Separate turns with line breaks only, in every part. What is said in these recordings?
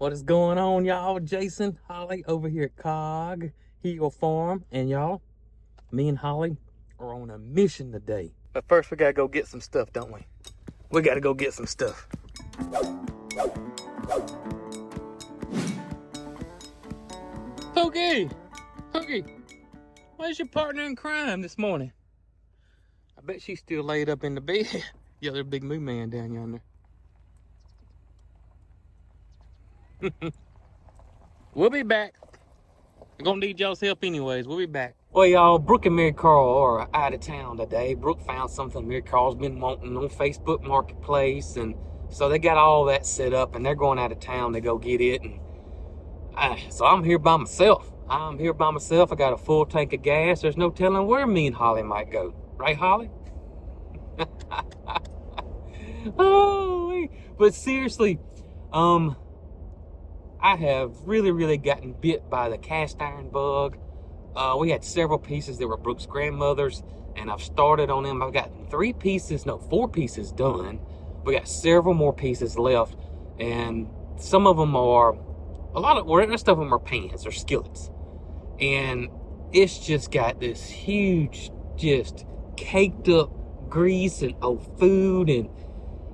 What is going on, y'all? Jason, Holly over here at Cog Hill Farm. And y'all, me and Holly are on a mission today. But first we gotta go get some stuff, don't we? We gotta go get some stuff. Pookie! Pookie! Where's your partner in crime this morning? I bet she's still laid up in the bed. Yeah, there's a big moo man down yonder. We'll be back. I'm gonna need y'all's help anyways. We'll be back. Well, y'all, Brooke and Mary Carl are out of town today. Brooke found something Mary Carl's been wanting on Facebook Marketplace, and so they got all that set up, and they're going out of town to go get it. And so I'm here by myself. I got a full tank of gas. There's no telling where me and Holly might go. Right, Holly? Oh, but seriously, I have really gotten bit by the cast iron bug. We had several pieces that were Brooke's grandmother's, and I've started on them. I've got 4 pieces done. We got several more pieces left, and some of them are, the rest of them are pans or skillets. And it's just got this huge, just caked up grease and old food, and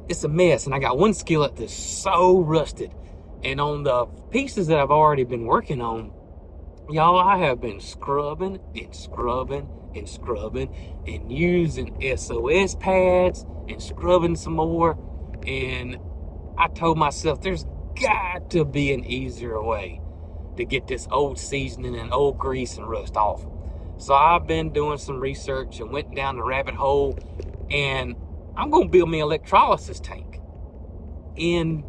it's a mess. And I got one skillet that's so rusted. And on the pieces that I've already been working on, y'all, I have been scrubbing and using SOS pads and scrubbing some more. And I told myself there's got to be an easier way to get this old seasoning and old grease and rust off. So I've been doing some research and went down the rabbit hole, and I'm gonna build me an electrolysis tank. And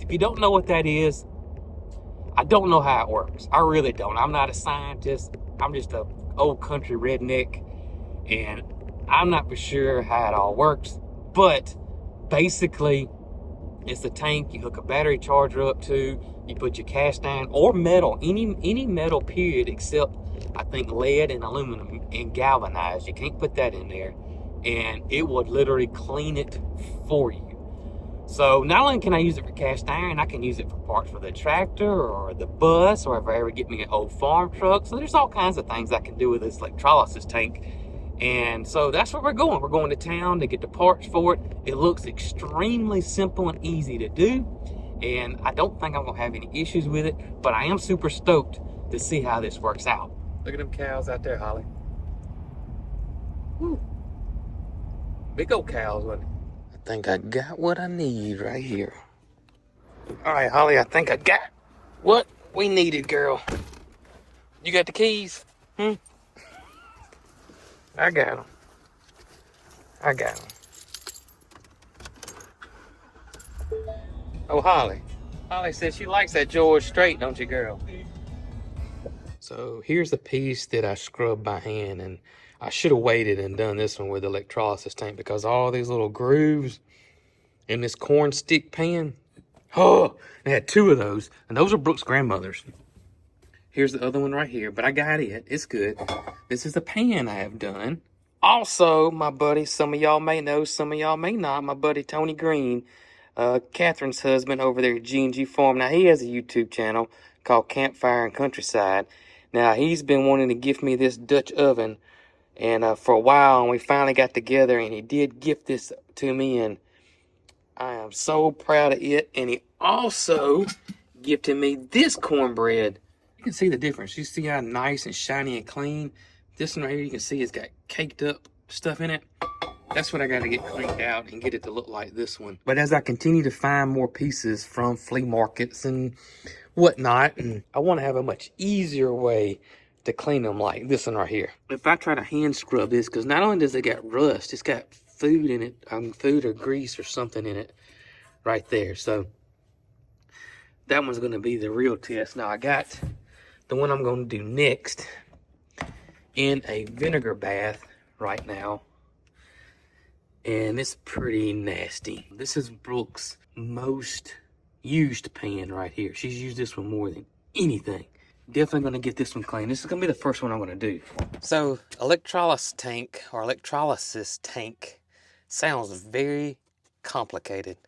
if you don't know what that is, I don't know how it works. I really don't. I'm not a scientist. I'm just a old country redneck, and I'm not for sure how it all works. But basically, it's a tank you hook a battery charger up to. You put your cast iron or metal, any metal period, except I think lead and aluminum and galvanized. You can't put that in there, and it would literally clean it for you. So not only can I use it for cast iron, I can use it for parts for the tractor or the bus, or if I ever get me an old farm truck. So there's all kinds of things I can do with this electrolysis tank. And so that's where we're going. We're going to town to get the parts for it. It looks extremely simple and easy to do, and I don't think I'm gonna have any issues with it, but I am super stoked to see how this works out. Look at them cows out there, Holly. Woo. Big old cows, wasn't it? I think I got what I need right here. All right, Holly, I think I got what we needed, girl. You got the keys? I got them. Oh, Holly. Holly says she likes that George straight, don't you, girl? So here's the piece that I scrubbed by hand, and I should have waited and done this one with the electrolysis tank, because all these little grooves in this corn stick pan, oh, I had 2 of those, and those are Brooke's grandmother's. Here's the other one right here, but I got it. It's good. This is the pan I have done. Also, my buddy, some of y'all may know, some of y'all may not, my buddy Tony Green, Catherine's husband over there at G&G Farm. Now, he has a YouTube channel called Campfire and Countryside. Now, he's been wanting to gift me this Dutch oven, and for a while, and we finally got together, and he did gift this to me, and I am so proud of it. And he also gifted me this cornbread. You can see the difference. You see how nice and shiny and clean. This one right here, you can see it's got caked up stuff in it. That's what I got to get cleaned out and get it to look like this one. But as I continue to find more pieces from flea markets and whatnot, and I want to have a much easier way to clean them like this one right here. If I try to hand scrub this, because not only does it got rust, it's got food in it, food or grease or something in it right there. So that one's going to be the real test. Now I got the one I'm going to do next in a vinegar bath right now, and it's pretty nasty. This is Brooke's most used pan right here. She's used this one more than anything. Definitely going to get this one clean. This is going to be the first one I'm going to do. So electrolysis tank sounds very complicated.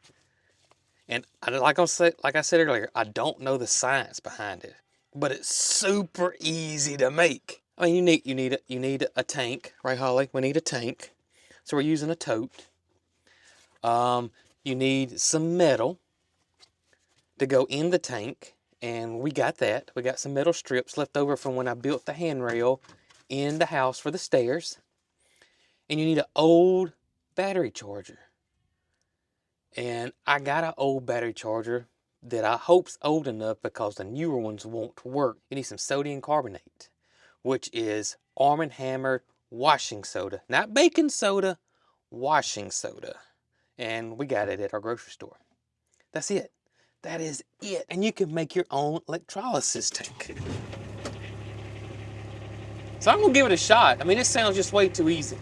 And like I said earlier, I don't know the science behind it, but it's super easy to make. I mean, you need a tank, right, Holly? We need a tank, so we're using a tote. You need some metal to go in the tank, and we got that. We got some metal strips left over from when I built the handrail in the house for the stairs. And you need an old battery charger. And I got an old battery charger that I hope's old enough because the newer ones won't work. You need some sodium carbonate, which is Arm & Hammer washing soda. Not baking soda, washing soda. And we got it at our grocery store. That's it. That is it. And you can make your own electrolysis tank. So I'm gonna give it a shot. I mean, it sounds just way too easy.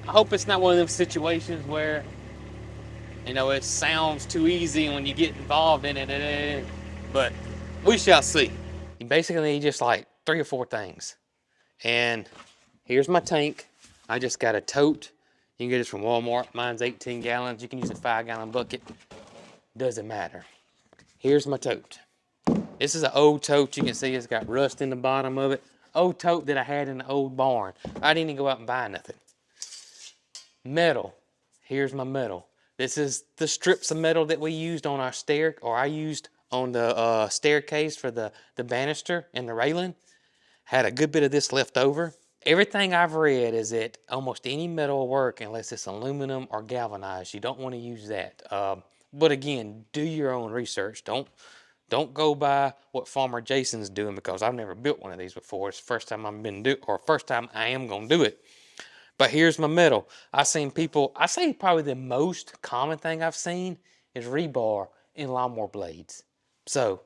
I hope it's not one of those situations where, you know, it sounds too easy and when you get involved in it, but we shall see. You basically need just like 3 or 4 things. And here's my tank. I just got a tote. You can get this from Walmart. Mine's 18 gallons. You can use a 5-gallon bucket. Doesn't matter. Here's my tote. This is an old tote. You can see it's got rust in the bottom of it. Old tote that I had in the old barn. I didn't even go out and buy nothing. Metal. Here's my metal. This is the strips of metal that we used on our I used on the staircase for the banister and the railing. Had a good bit of this left over. Everything I've read is that almost any metal will work unless it's aluminum or galvanized. You don't want to use that. But again, do your own research. Don't go by what Farmer Jason's doing because I've never built one of these before. It's the first time first time I am gonna do it. But here's my metal. I say probably the most common thing I've seen is rebar in lawnmower blades. So,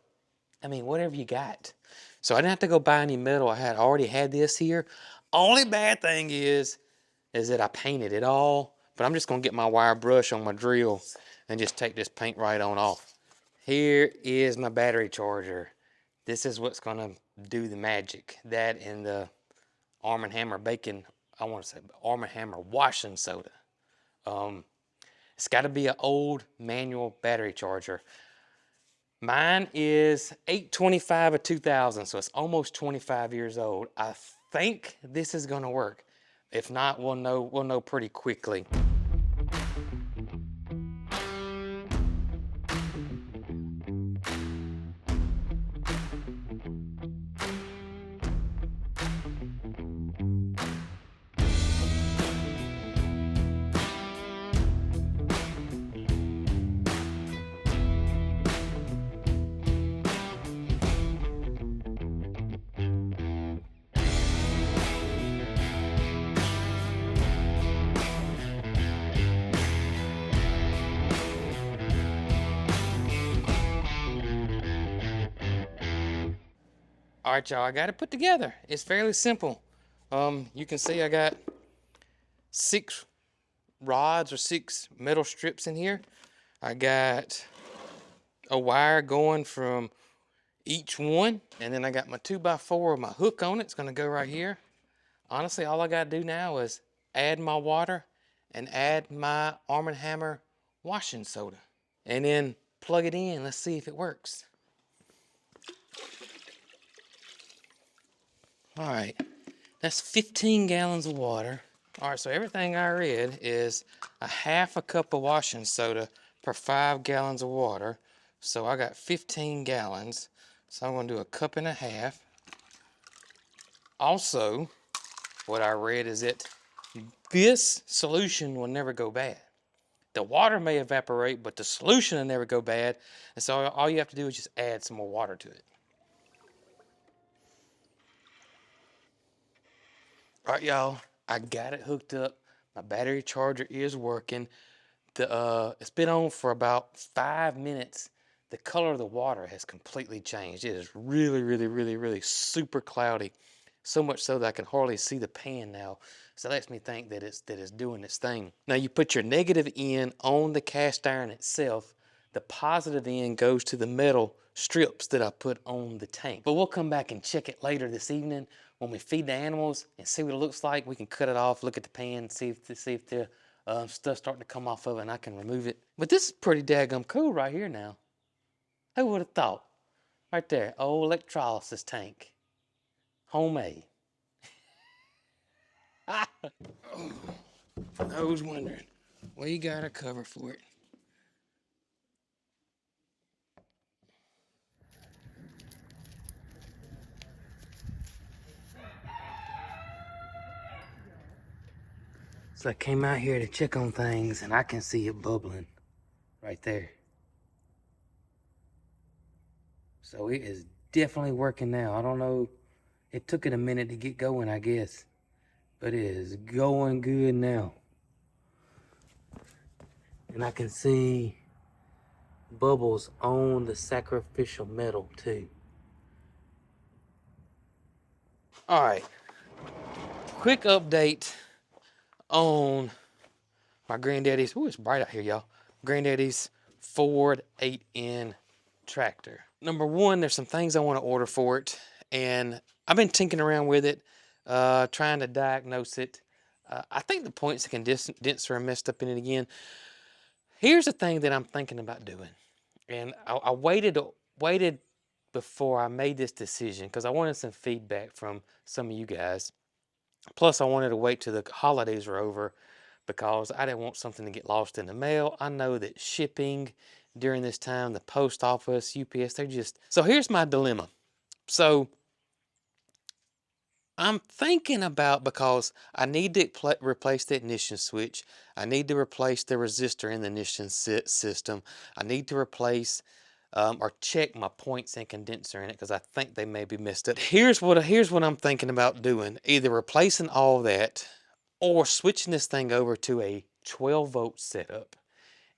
I mean, whatever you got. So I didn't have to go buy any metal. I had already had this here. Only bad thing is that I painted it all. But I'm just gonna get my wire brush on my drill and just take this paint right on off. Here is my battery charger. This is what's gonna do the magic. That and the Arm & Hammer Arm & Hammer washing soda. It's got to be an old manual battery charger. Mine is 825 of 2000, so it's almost 25 years old. I think this is gonna work. If not, we'll know pretty quickly. All right, y'all, I got it put together. It's fairly simple. You can see I got 6 rods or 6 metal strips in here. I got a wire going from each one, and then I got my 2x4 with my hook on it. It's gonna go right here. Honestly, all I gotta do now is add my water and add my Arm & Hammer washing soda, and then plug it in. Let's see if it works. All right, that's 15 gallons of water. All right, so everything I read is a half a cup of washing soda per 5 gallons of water. So I got 15 gallons. So I'm gonna do a cup and a half. Also, what I read is that this solution will never go bad. The water may evaporate, but the solution will never go bad. And so all you have to do is just add some more water to it. All right, y'all, I got it hooked up. My battery charger is working. It's been on for about 5 minutes. The color of the water has completely changed. It is really, really, really, really super cloudy. So much so that I can hardly see the pan now. So that lets me think that it's doing its thing. Now you put your negative end on the cast iron itself. The positive end goes to the metal strips that I put on the tank. But we'll come back and check it later this evening when we feed the animals and see what it looks like. We can cut it off, look at the pan, see if the stuff starting to come off of it and I can remove it. But this is pretty daggum cool right here now. Who would have thought? Right there, old electrolysis tank. Homemade. I was wondering. We got a cover for it. So I came out here to check on things and I can see it bubbling right there. So it is definitely working now. I don't know. It took it a minute to get going, I guess. But it is going good now. And I can see bubbles on the sacrificial metal too. All right. Quick update on my granddaddy's. Ooh, it's bright out here, y'all. Granddaddy's Ford 8N tractor. Number one, there's some things I want to order for it, and I've been tinkering around with it, trying to diagnose it. I think the points and condenser are messed up in it again. Here's the thing that I'm thinking about doing, and I waited before I made this decision because I wanted some feedback from some of you guys. Plus, I wanted to wait till the holidays were over because I didn't want something to get lost in the mail. I know that shipping during this time, the post office, UPS, they're just... So here's my dilemma. So I'm thinking about, because I need to replace the ignition switch. I need to replace the resistor in the ignition system. I need to replace or check my points and condenser in it because I think they may be messed up. Here's what I'm thinking about doing. Either replacing all that or switching this thing over to a 12-volt setup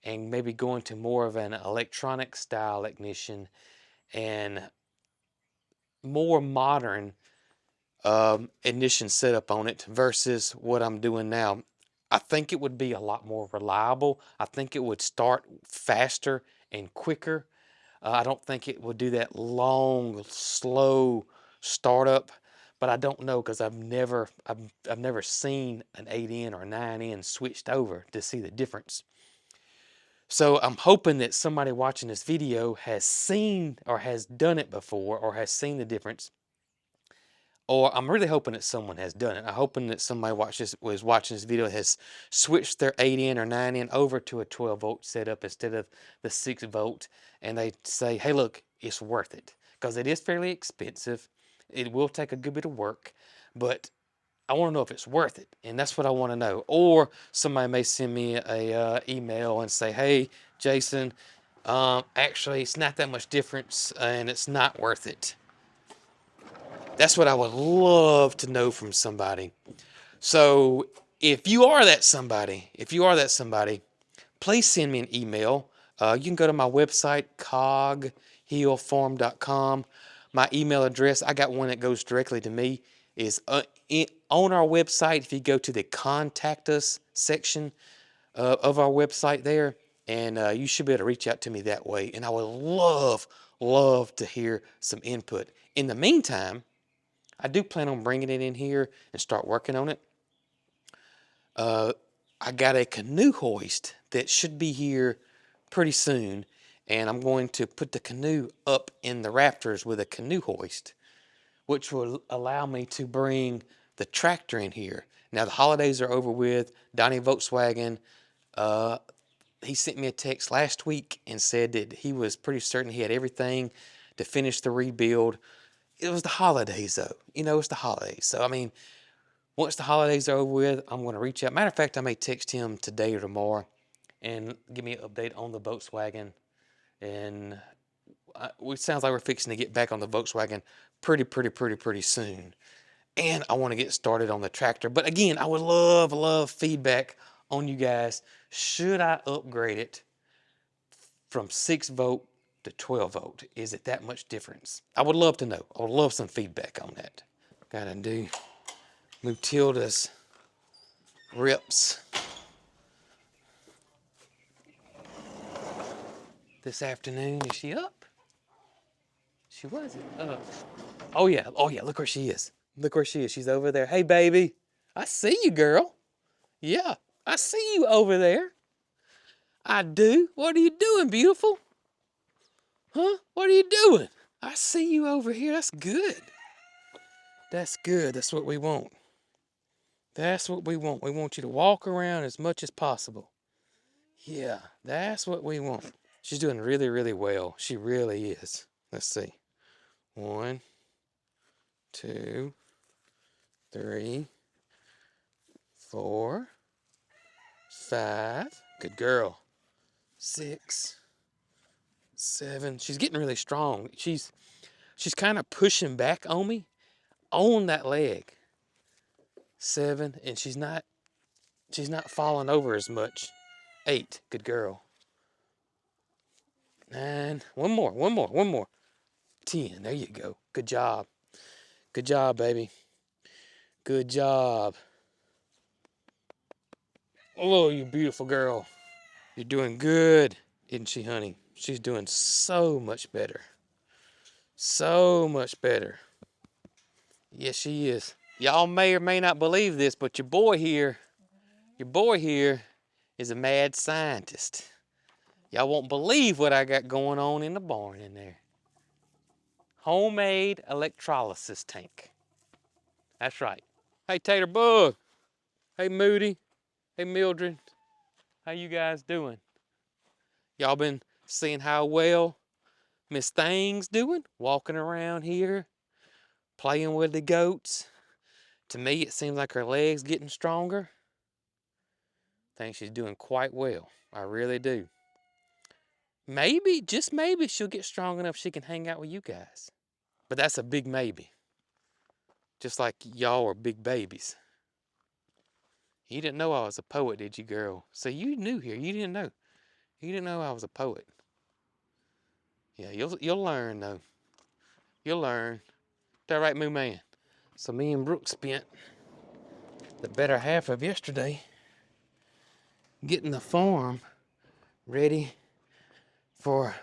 and maybe going to more of an electronic style ignition and more modern ignition setup on it versus what I'm doing now. I think it would be a lot more reliable. I think it would start faster and quicker. I don't think it would do that long, slow startup, but I don't know because I've never seen an 8N or a 9N switched over to see the difference. So I'm hoping that somebody watching this video has seen or has done it before or has seen the difference. Or I'm really hoping that someone has done it. I'm hoping that somebody was watching this video has switched their 8N or 9N over to a 12-volt setup instead of the 6-volt, and they say, hey, look, it's worth it. Because it is fairly expensive. It will take a good bit of work, but I want to know if it's worth it, and that's what I want to know. Or somebody may send me a email and say, hey, Jason, actually, it's not that much difference, and it's not worth it. That's what I would love to know from somebody. So if you are that somebody, please send me an email. You can go to my website, coghillfarm.com. My email address, I got one that goes directly to me, is on our website. If you go to the Contact Us section of our website there, and you should be able to reach out to me that way. And I would love to hear some input. In the meantime, I do plan on bringing it in here and start working on it. I got a canoe hoist that should be here pretty soon, and I'm going to put the canoe up in the rafters with a canoe hoist, which will allow me to bring the tractor in here. Now the holidays are over with. Donnie Volkswagen, he sent me a text last week and said that he was pretty certain he had everything to finish the rebuild. It was the holidays, though. You know, it's the holidays. So, I mean, once the holidays are over with, I'm going to reach out. Matter of fact, I may text him today or tomorrow and give me an update on the Volkswagen. And it sounds like we're fixing to get back on the Volkswagen pretty soon. And I want to get started on the tractor. But again, I would love feedback on you guys. Should I upgrade it from 6-volt to 12-volt? Is it that much difference? I would love to know. I would love some feedback on that. Gotta move Tilda's rips this afternoon. Is she up? She wasn't up. Oh yeah, look where she is. Look where she is. She's over there. Hey baby, I see you, girl. Yeah, I see you over there. I do. What are you doing, beautiful? Huh? What are you doing? I see you over here. That's good. That's good. That's what we want. That's what we want. We want you to walk around as much as possible. Yeah, that's what we want. She's doing really, really well. She really is. Let's see. 1, 2, 3, 4, 5. Good girl. 6, 7. She's getting really strong. She's kind of pushing back on me on that leg. 7, and she's not falling over as much. 8. Good girl. 9. One more. 10. There you go. Good job. Good job, baby. Good job. Oh, you beautiful girl. You're doing good, isn't she, honey? She's doing so much better. So much better. Yes, she is. Y'all may or may not believe this, but your boy here is a mad scientist. Y'all won't believe what I got going on in the barn in there. Homemade electrolysis tank. That's right. Hey, Tater Bug. Hey, Moody. Hey, Mildred. How you guys doing? Y'all been seeing how well Miss Thing's doing? Walking around here, playing with the goats. To me, it seems like her legs getting stronger. I think she's doing quite well. I really do. Maybe, just maybe, she'll get strong enough she can hang out with you guys. But that's a big maybe. Just like y'all are big babies. You didn't know I was a poet, did you, girl? So you knew here. You didn't know. You didn't know I was a poet. Yeah, you'll learn, though. You'll learn. Is that right, Moo Man? So me and Brooke spent the better half of yesterday getting the farm ready for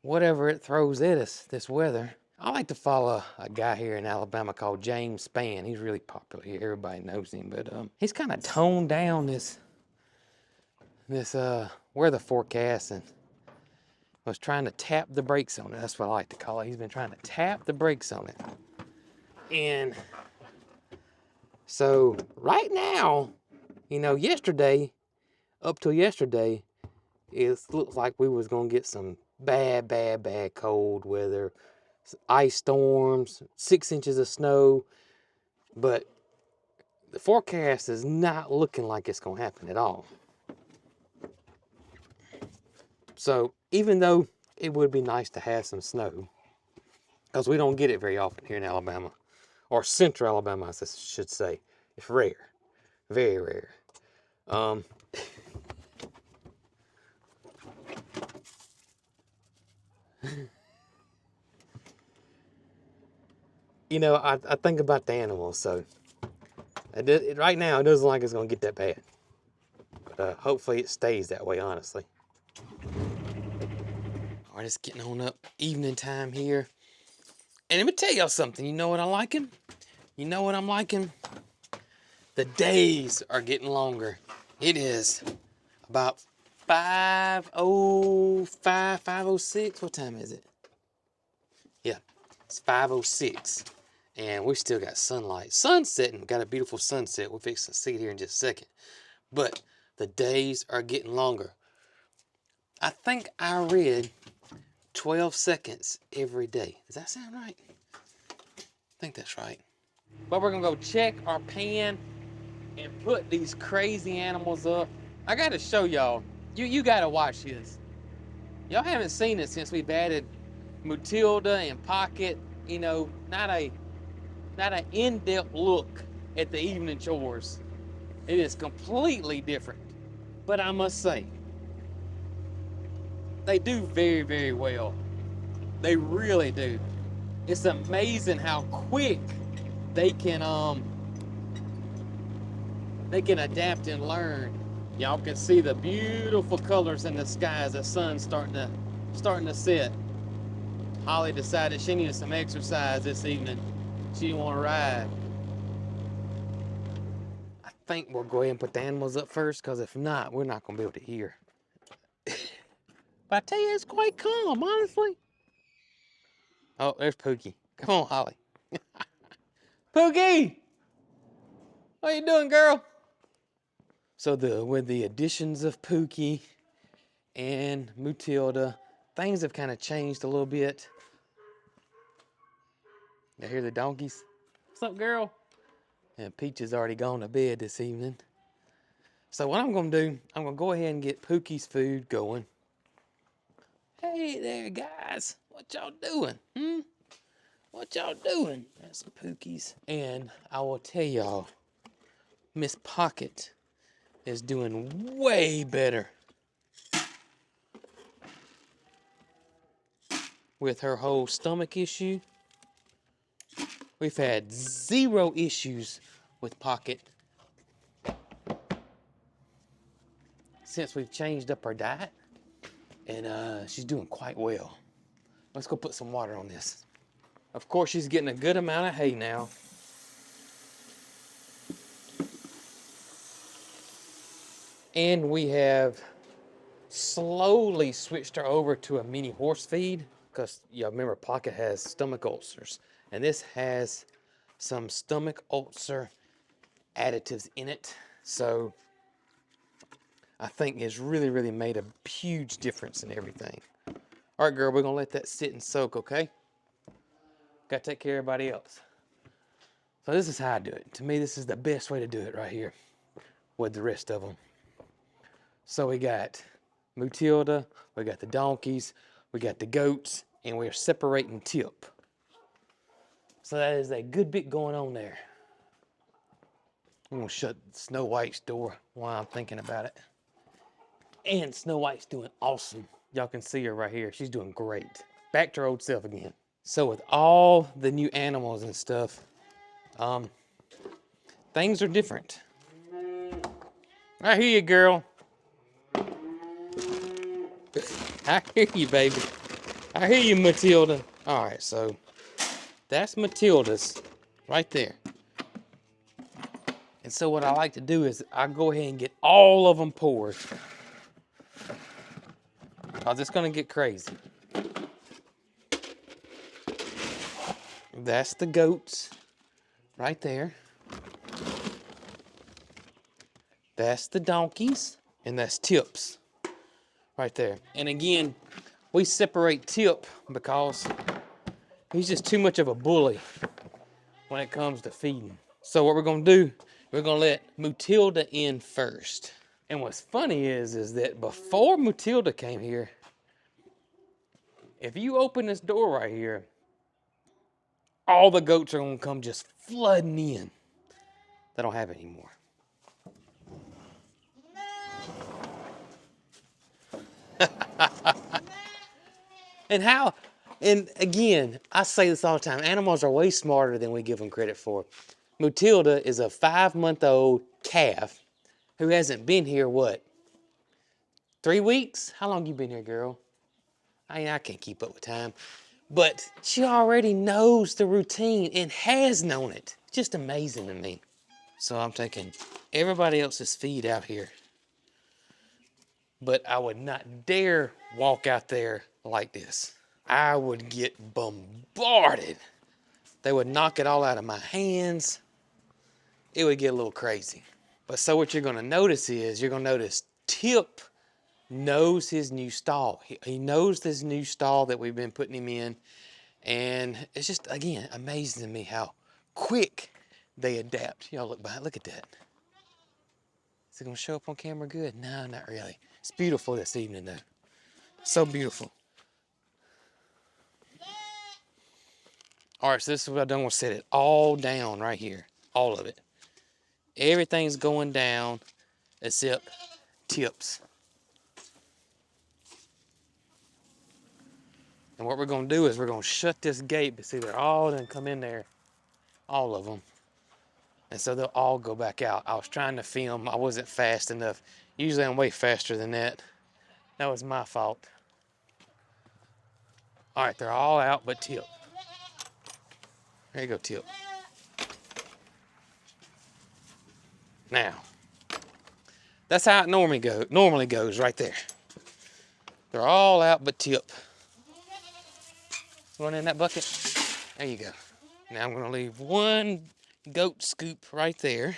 whatever it throws at us, this weather. I like to follow a guy here in Alabama called James Spann. He's really popular here. Everybody knows him, but he's kind of toned down this weather forecast and was trying to tap the brakes on it. That's what I like to call it. He's been trying to tap the brakes on it. And so right now, you know, up till yesterday, it looks like we was gonna get some bad cold weather, ice storms, 6 inches of snow, but the forecast is not looking like it's gonna happen at all. So even though it would be nice to have some snow, because we don't get it very often here in Alabama, or central Alabama, I should say. It's rare, very rare. You know, I think about the animals, so right now it doesn't look like it's gonna get that bad. But hopefully it stays that way, honestly. All right, it's getting on up evening time here. And let me tell y'all something, you know what I'm liking? You know what I'm liking? The days are getting longer. It is about 5:05, 5:06. What time is it? Yeah, it's 5:06. And we still got sunlight. Sun's setting, got a beautiful sunset. We'll fix to see it here in just a second. But the days are getting longer. I think I read 12 seconds every day. Does that sound right? I think that's right. But we're gonna go check our pen and put these crazy animals up. I gotta show y'all. You gotta watch this. Y'all haven't seen it since we've added Matilda and Pocket. You know, not an in-depth look at the evening chores. It is completely different. But I must say, they do very, very well. They really do. It's amazing how quick they can adapt and learn. Y'all can see the beautiful colors in the sky as the sun's starting to set. Holly decided she needed some exercise this evening. She didn't want to ride. I think we'll go ahead and put the animals up first, because if not, we're not gonna be able to hear. But I tell you, it's quite calm, honestly. Oh, there's Pookie. Come on, Holly. Pookie! What you doing, girl? So with the additions of Pookie and Matilda, things have kind of changed a little bit. You hear the donkeys? What's up, girl? And Peach has already gone to bed this evening. So what I'm gonna do, I'm gonna go ahead and get Pookie's food going. Hey there, guys. What y'all doing? What y'all doing? That's some Pookies. And I will tell y'all, Miss Pocket is doing way better with her whole stomach issue. We've had 0 issues with Pocket since we've changed up our diet, and she's doing quite well. Let's go put some water on this. Of course, she's getting a good amount of hay now. And we have slowly switched her over to a mini horse feed, because you remember Pocket has stomach ulcers, and this has some stomach ulcer additives in it. So I think it's really made a huge difference in everything. All right, girl, we're gonna let that sit and soak, okay? Gotta take care of everybody else. So this is how I do it. To me, this is the best way to do it right here with the rest of them. So we got Matilda, we got the donkeys, we got the goats, and we're separating Tip. So that is a good bit going on there. I'm gonna shut Snow White's door while I'm thinking about it. And Snow White's doing awesome. Y'all can see her right here. She's doing great. Back to her old self again. So with all the new animals and stuff, things are different. I hear you, girl. I hear you, baby. I hear you, Matilda. All right, so that's Matilda's right there. And so what I like to do is I go ahead and get all of them poured, because it's gonna get crazy. That's the goats right there. That's the donkeys, and that's Tip's right there. And again, we separate Tip because he's just too much of a bully when it comes to feeding. So what we're gonna do, we're gonna let Matilda in first. And what's funny is that before Matilda came here, if you open this door right here, all the goats are gonna come just flooding in. They don't have it anymore. And again, I say this all the time, animals are way smarter than we give them credit for. Matilda is a 5-month-old calf who hasn't been here, what, 3 weeks? How long you been here, girl? I can't keep up with time. But she already knows the routine and has known it. It's just amazing to me. So I'm taking everybody else's feed out here. But I would not dare walk out there like this. I would get bombarded. They would knock it all out of my hands. It would get a little crazy. But so what you're gonna notice is, you're gonna notice Tip knows his new stall. He knows this new stall that we've been putting him in. And it's just, again, amazing to me how quick they adapt. Y'all look behind, look at that. Is it gonna show up on camera good? No, not really. It's beautiful this evening though. So beautiful. All right, so this is what I've done. We'll set it all down right here. All of it. Everything's going down except Tip's. And what we're gonna do is we're gonna shut this gate, but see, they're all gonna come in there, all of them. And so they'll all go back out. I was trying to film, I wasn't fast enough. Usually I'm way faster than that. That was my fault. All right, they're all out but Tip. There you go, Tip. Now, that's how it normally goes right there. They're all out but Tip. One in that bucket. There you go. Now I'm gonna leave one goat scoop right there.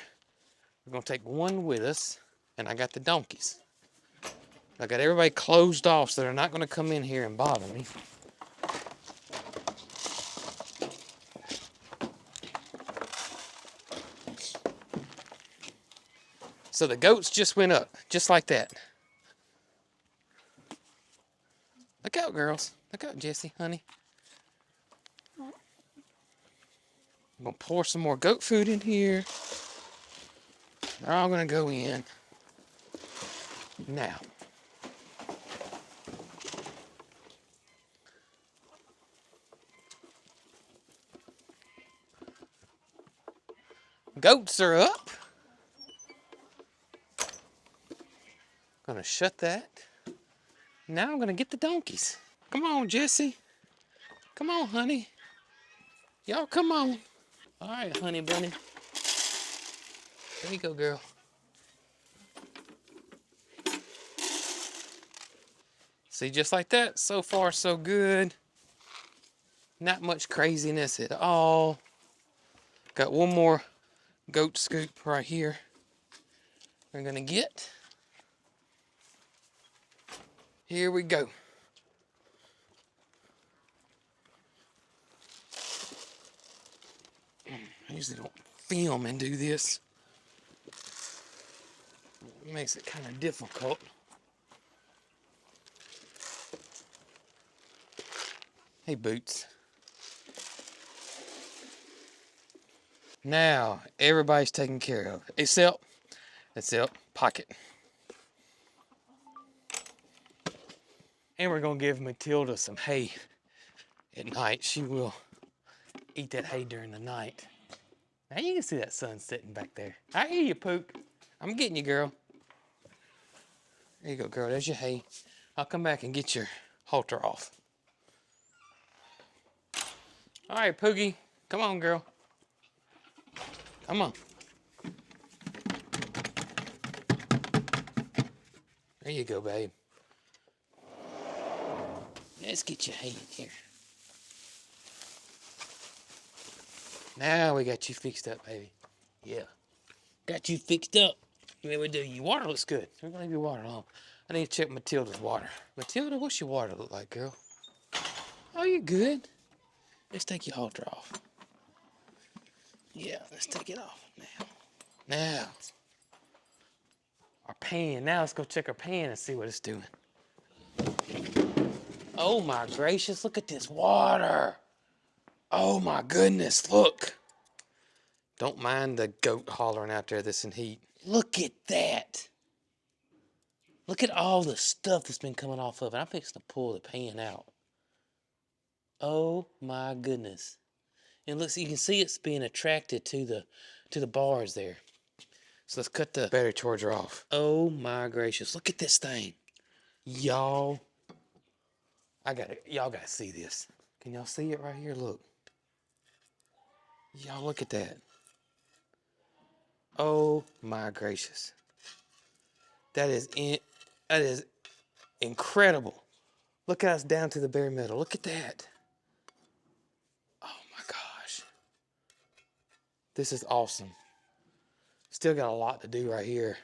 We're gonna take one with us, and I got the donkeys. I got everybody closed off so they're not gonna come in here and bother me. So the goats just went up, just like that. Look out, girls. Look out, Jessie, honey. I'm gonna pour some more goat food in here. They're all gonna go in. Now, goats are up. Gonna shut that. Now I'm gonna get the donkeys. Come on, Jessie. Come on, honey. Y'all come on. All right, honey bunny. There you go, girl. See, just like that. So far, so good. Not much craziness at all. Got one more goat scoop right here. We're gonna get. Here we go. I usually don't film and do this. It makes it kind of difficult. Hey, Boots. Now, everybody's taken care of, except Pocket. And we're gonna give Matilda some hay at night. She will eat that hay during the night. Now you can see that sun setting back there. I hear you, Pook. I'm getting you, girl. There you go, girl. There's your hay. I'll come back and get your halter off. All right, Poogie. Come on, girl. Come on. There you go, babe. Let's get your hay in here. Now we got you fixed up, baby. Yeah. Got you fixed up. Then we do. Your water looks good. We're gonna leave your water alone. I need to check Matilda's water. Matilda, what's your water look like, girl? Oh, you're good. Let's take your halter off. Yeah, let's take it off now. Now. Our pan. Now let's go check our pan and see what it's doing. Oh my gracious, look at this water. Oh my goodness, look. Don't mind the goat hollering out there that's in heat. Look at that. Look at all the stuff that's been coming off of it. I'm fixing to pull the pan out. Oh my goodness. And look, you can see it's being attracted to the bars there. So let's cut the battery charger off. Oh my gracious, look at this thing. Y'all gotta see this. Can y'all see it right here? Look. Y'all look at that. Oh my gracious. That is incredible. Look at us down to the bare metal. Look at that. Oh my gosh. This is awesome. Still got a lot to do right here.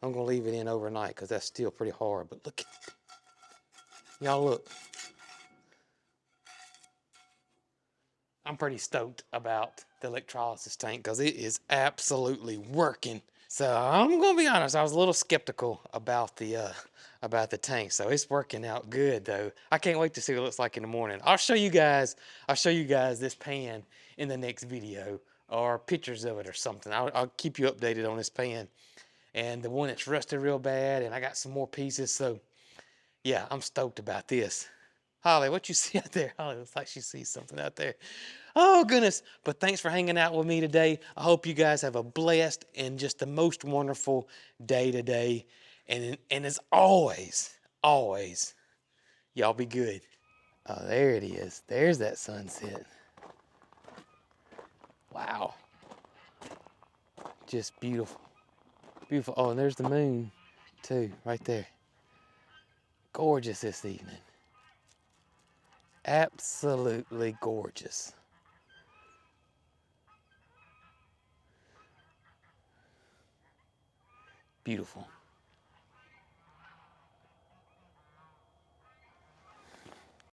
I'm gonna leave it in overnight because that's still pretty hard. But look at y'all look. I'm pretty stoked about the electrolysis tank because it is absolutely working. So I'm gonna be honest, I was a little skeptical about the tank. So it's working out good though. I can't wait to see what it looks like in the morning. I'll show you guys this pan in the next video or pictures of it or something. I'll keep you updated on this pan. And the one that's rusted real bad, and I got some more pieces. So yeah, I'm stoked about this. Holly, what you see out there? Holly looks like she sees something out there. Oh, goodness. But thanks for hanging out with me today. I hope you guys have a blessed and just the most wonderful day today. And as always, y'all be good. Oh, there it is. There's that sunset. Wow. Just beautiful. Beautiful. Oh, and there's the moon too, right there. Gorgeous this evening. Absolutely gorgeous. Beautiful.